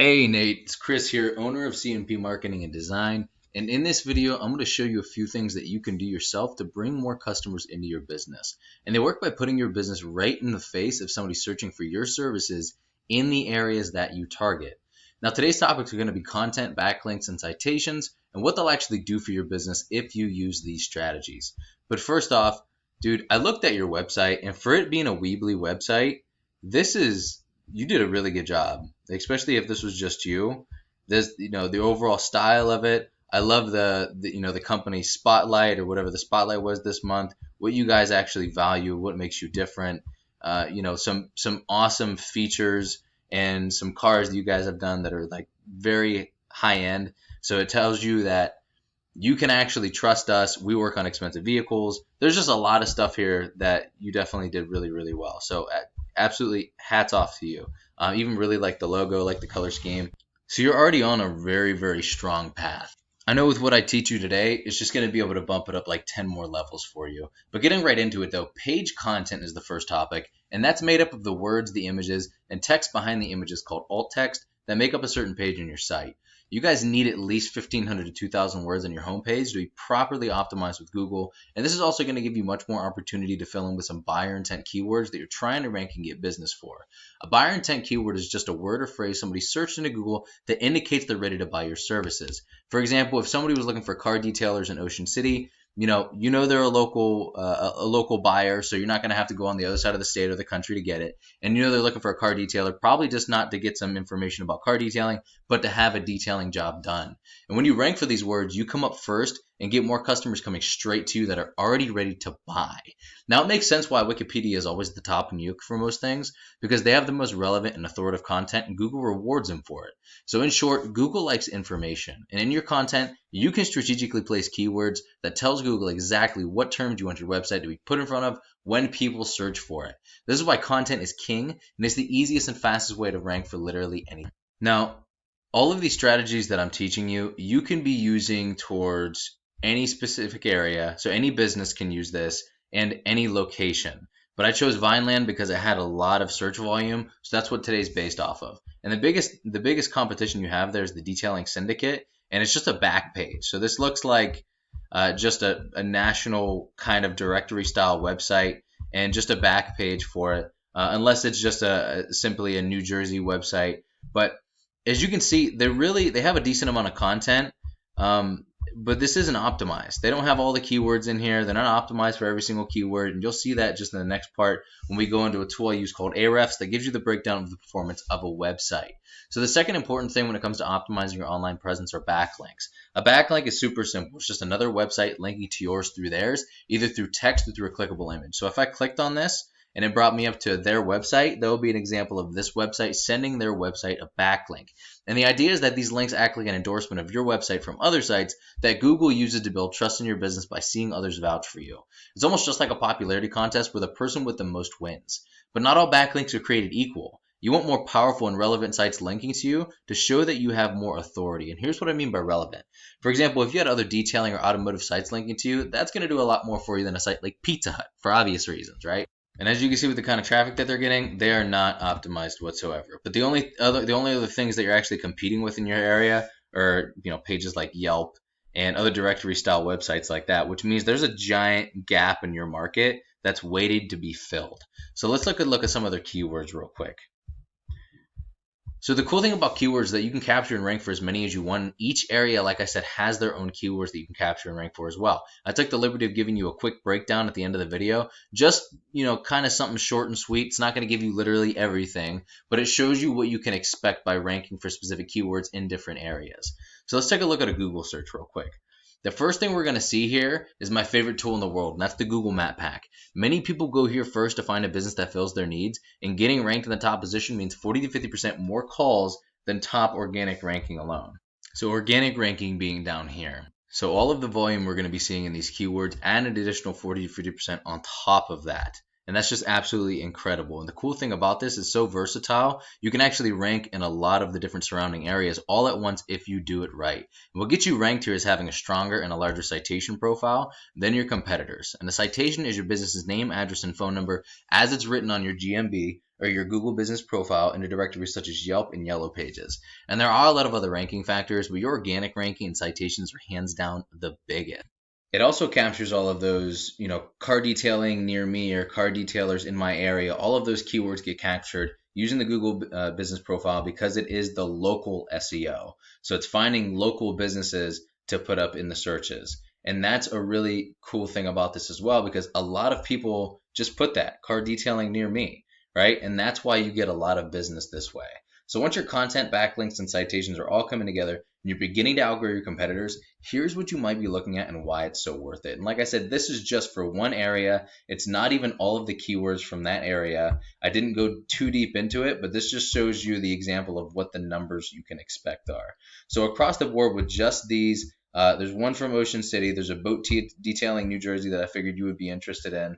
Hey Nate, it's Chris here, owner of CNP Marketing and Design. And in this video, I'm going to show you a few things that you can do yourself to bring more customers into your business. And they work by putting your business right in the face of somebody searching for your services in the areas that you target. Now, today's topics are going to be content, backlinks, and citations, and what they'll actually do for your business if you use these strategies. But first off, dude, I looked at your website, and for it being a Weebly website, this is you did a really good job, especially if this was just you. This, the overall style of it. I love the company spotlight or whatever the spotlight was this month. What you guys actually value, what makes you different. Some awesome features and some cars that you guys have done that are like very high end. So it tells you that you can actually trust us. We work on expensive vehicles. There's just a lot of stuff here that you definitely did really, really well. So absolutely hats off to you. Even really like the logo, like the color scheme. So you're already on a very, very strong path. I know with what I teach you today, it's just going to be able to bump it up like 10 more levels for you. But getting right into it though, page content is the first topic, and that's made up of the words, the images, and text behind the images called alt text that make up a certain page in your site. You guys need at least 1,500 to 2,000 words on your homepage to be properly optimized with Google. And this is also going to give you much more opportunity to fill in with some buyer intent keywords that you're trying to rank and get business for. A buyer intent keyword is just a word or phrase somebody searched into Google that indicates they're ready to buy your services. For example, if somebody was looking for car detailers in Ocean City, you know they're a local buyer, so you're not going to have to go on the other side of the state or the country to get it. And you know they're looking for a car detailer, probably just not to get some information about car detailing, but to have a detailing job done. And when you rank for these words, you come up first and get more customers coming straight to you that are already ready to buy. Now, it makes sense why Wikipedia is always at the top in Nuke for most things, because they have the most relevant and authoritative content, and Google rewards them for it. So in short, Google likes information. And in your content, you can strategically place keywords that tells Google exactly what terms you want your website to be put in front of when people search for it. This is why content is king, and it's the easiest and fastest way to rank for literally anything. Now, all of these strategies that I'm teaching you, you can be using towards any specific area. So any business can use this and any location. But I chose Vineland because it had a lot of search volume. So that's what today's based off of. And the biggest competition you have there is the Detailing Syndicate. And it's just a back page. So this looks like just a national kind of directory style website and just a back page for it. Unless it's just simply a New Jersey website. But as you can see, they have a decent amount of content, but this isn't optimized. They don't have all the keywords in here. They're not optimized for every single keyword, and you'll see that just in the next part when we go into a tool I use called Ahrefs that gives you the breakdown of the performance of a website. So the second important thing when it comes to optimizing your online presence are backlinks. A backlink is super simple. It's just another website linking to yours through theirs, either through text or through a clickable image. So if I clicked on this, and it brought me up to their website, that will be an example of this website sending their website a backlink. And the idea is that these links act like an endorsement of your website from other sites that Google uses to build trust in your business by seeing others vouch for you. It's almost just like a popularity contest where the person with the most wins. But not all backlinks are created equal. You want more powerful and relevant sites linking to you to show that you have more authority. And here's what I mean by relevant. For example, if you had other detailing or automotive sites linking to you, that's going to do a lot more for you than a site like Pizza Hut for obvious reasons, right? And as you can see with the kind of traffic that they're getting, they are not optimized whatsoever. But the only other things that you're actually competing with in your area are, pages like Yelp and other directory style websites like that, which means there's a giant gap in your market that's waiting to be filled. So let's look at some other keywords real quick. So the cool thing about keywords is that you can capture and rank for as many as you want. Each area, like I said, has their own keywords that you can capture and rank for as well. I took the liberty of giving you a quick breakdown at the end of the video. Just, kind of something short and sweet. It's not going to give you literally everything, but it shows you what you can expect by ranking for specific keywords in different areas. So let's take a look at a Google search real quick. The first thing we're going to see here is my favorite tool in the world, and that's the Google Map Pack. Many people go here first to find a business that fills their needs, and getting ranked in the top position means 40 to 50% more calls than top organic ranking alone. So organic ranking being down here. So all of the volume we're going to be seeing in these keywords and an additional 40 to 50% on top of that. And that's just absolutely incredible. And the cool thing about this is so versatile, you can actually rank in a lot of the different surrounding areas all at once if you do it right. And what gets you ranked here is having a stronger and a larger citation profile than your competitors. And the citation is your business's name, address, and phone number as it's written on your GMB, or your Google Business Profile into directories such as Yelp and Yellow Pages. And there are a lot of other ranking factors, but your organic ranking and citations are hands down the biggest. It also captures all of those, car detailing near me or car detailers in my area. All of those keywords get captured using the Google Business Profile because it is the local SEO. So it's finding local businesses to put up in the searches. And that's a really cool thing about this as well, because a lot of people just put that car detailing near me, right? And that's why you get a lot of business this way. So once your content, backlinks, and citations are all coming together and you're beginning to outgrow your competitors, here's what you might be looking at and why it's so worth it. And like I said, this is just for one area. It's not even all of the keywords from that area. I didn't go too deep into it, but this just shows you the example of what the numbers you can expect are. So across the board with just these, there's one from Ocean City. There's a boat detailing New Jersey that I figured you would be interested in.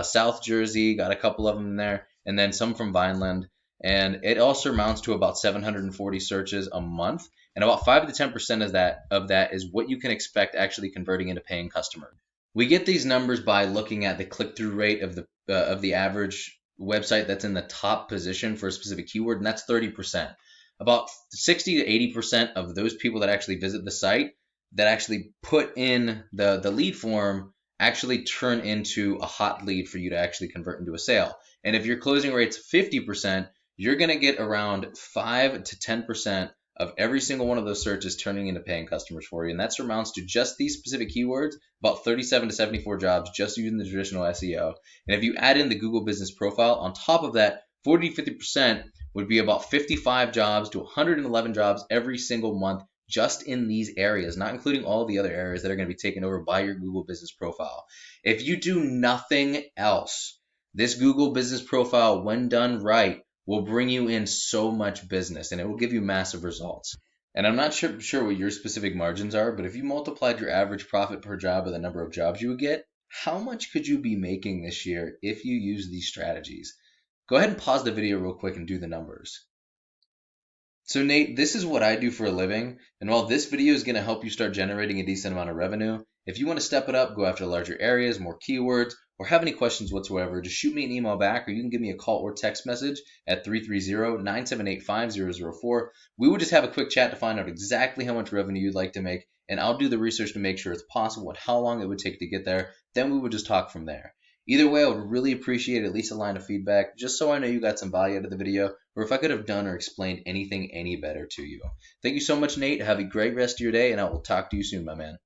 South Jersey, got a couple of them in there, and then some from Vineland. And it also amounts to about 740 searches a month, and about 5 to 10% of that is what you can expect actually converting into paying customers. We get these numbers by looking at the click-through rate of the average website that's in the top position for a specific keyword, and that's 30%. About 60 to 80% of those people that actually visit the site that actually put in the lead form actually turn into a hot lead for you to actually convert into a sale. And if your closing rate's 50%, you're going to get around 5 to 10% of every single one of those searches turning into paying customers for you. And that surmounts to just these specific keywords, about 37 to 74 jobs just using the traditional SEO. And if you add in the Google Business Profile, on top of that, 40 to 50% would be about 55 jobs to 111 jobs every single month just in these areas, not including all the other areas that are going to be taken over by your Google Business Profile. If you do nothing else, this Google Business Profile, when done right, will bring you in so much business, and it will give you massive results. And I'm not sure what your specific margins are, but if you multiplied your average profit per job by the number of jobs you would get, how much could you be making this year if you use these strategies? Go ahead and pause the video real quick and do the numbers. So Nate, this is what I do for a living, and while this video is going to help you start generating a decent amount of revenue, if you want to step it up, go after larger areas, more keywords, or have any questions whatsoever, just shoot me an email back, or you can give me a call or text message at 330-978-5004. We would just have a quick chat to find out exactly how much revenue you'd like to make, and I'll do the research to make sure it's possible and how long it would take to get there. Then we would just talk from there. Either way, I would really appreciate at least a line of feedback, just so I know you got some value out of the video, or if I could have done or explained anything any better to you. Thank you so much, Nate. Have a great rest of your day, and I will talk to you soon, my man.